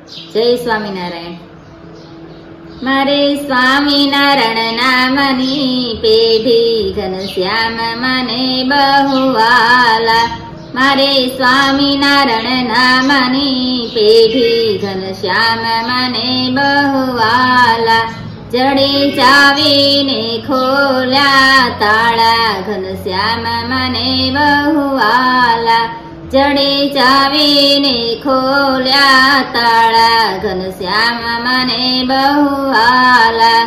જય સ્વામિનારાયણ। મારે સ્વામિનારાયણ નામની પેઢી ઘનશ્યામ મને બહુ વાલા। મારે સ્વામિનારાયણ નામની પેઢી ઘનશ્યામ મને બહુ વાલા। જડે ચાવીને ખોલ્યા તાળા ઘનશ્યામ મને બહુ વાલા। જડે ચાવીને ખોલ્યા તાળા ઘનશ્યામ મને બહુ વાલા।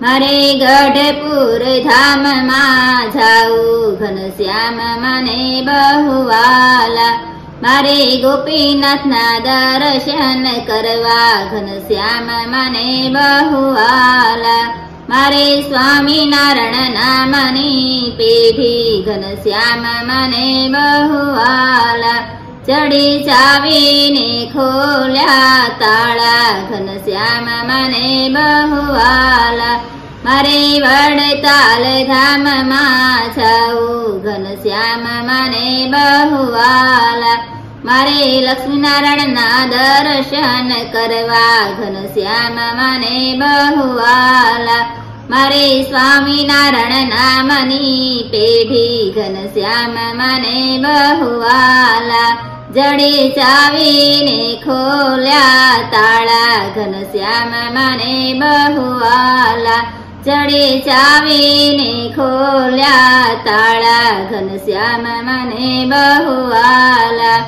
મારે ગઢપુર ધામમાં જાઉં ઘનશ્યામ મને બહુ વાલા। મારે ગોપીનાથના દર્શન કરવા ઘનશ્યામ મને બહુ વાલા। મારે સ્વામિનારાયણ નામની પેઢી ઘનશ્યામ મને બહુ વાલા। ચડી ચાવીને ખોલ્યા તાળા ઘનશ્યામ મને બહુ વાલા। મારે વડતાલ ધામમાં જાઉં ઘનશ્યામ મને બહુ વાલા। મારે લક્ષ્મીનારાયણના દર્શન કરવા ઘનશ્યામ મને બહુ વાલા। મારે સ્વામિનારાયણ નામની પેઢી ઘનશ્યામ મને બહુ વાલા। જડે ચાવીને ખોલ્યા તાળા ઘનશ્યામ મને બહુ વાલા। જડે ચાવીને ખોલ્યા તાળા ઘનશ્યામ મને બહુ વાલા।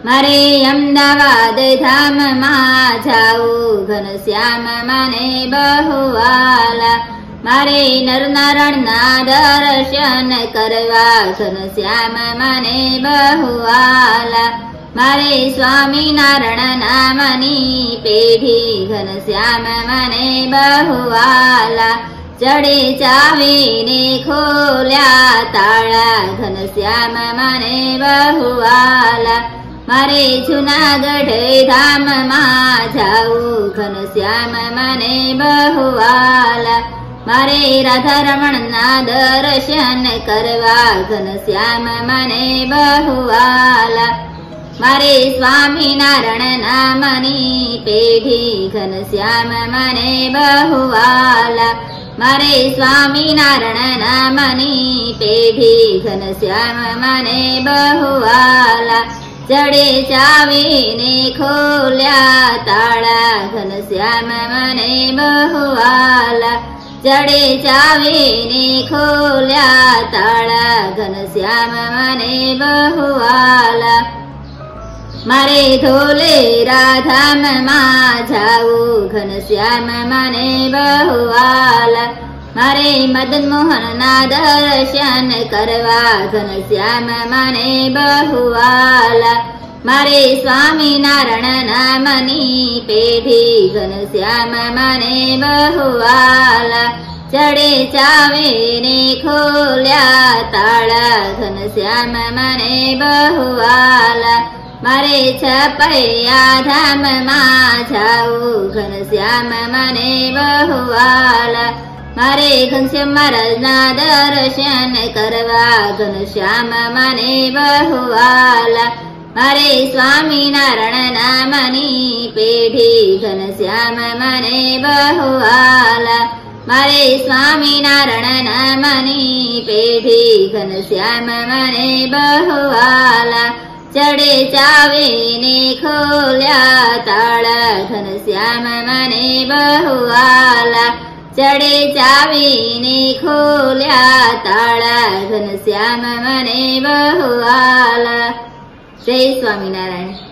મારે અમદાવાદ ધામમાં જાઉં ઘનશ્યામ મને બહુ વાલા। મારે નરનારાયણના દર્શન કરવા ઘનશ્યામ મને બહુ વાલા। મારે સ્વામિનારાયણ નામની પેઢી ઘનશ્યામ મને બહુ વાલા। જડે ચાવીને ખોલ્યા તાળા ઘનશ્યામ મને બહુ વાલા। મારે જુનાગઢ ધામમાં જાઉં ઘનશ્યામ મને બહુ વાલા। મારે રાધારમણના દર્શન કરવા ઘનશ્યામ મને બહુ વાલા। મારે સ્વામિનારાયણ નામની પેઢી ઘનશ્યામ મને બહુ વાલા। મારે સ્વામિનારાયણ નામની પેઢી ઘનશ્યામ મને બહુ વાલા। જડે ચાવીને ખોલ્યા તાળા ઘનશ્યામ મને બહુ વાલા। જડે ચાવીને ખોલ્યા તાળા ઘનશ્યામ મને બહુ વાલા। મારે ધોલેરા ધામમાં જાઉં ઘનશ્યામ મને બહુ વાલા। મારે મદન મોહનના દર્શન કરવા ઘનશ્યામ મને બહુ વાલા। મારે સ્વામિનારાયણ નામની પેઢી ઘનશ્યામ મને બહુ વાલા। જડે ચાવીને ખોલ્યા તાળા ઘનશ્યામ મને બહુ વાલા। મારે છપૈયા ધામમાં જાઉં ઘનશ્યામ મને બહુ વાલા। મારે ઘનશ્યામ મહારાજના દર્શન કરવા ઘનશ્યામ મને બહુ વાલા। મારે સ્વામિનારાયણ નામની પેઢી ઘનશ્યામ મને બહુ વાલા। મારે સ્વામિનારાયણ નામની પેઢી ઘનશ્યામ મને બહુ વાલા। જડે ચાવીને ખોલ્યા તાળા ઘનશ્યામ મને બહુ વાલા। જડે ચાવીને ખોલ્યા તાળા ઘનશ્યામ મને બહુ વાલા। જય સ્વામિનારાયણ।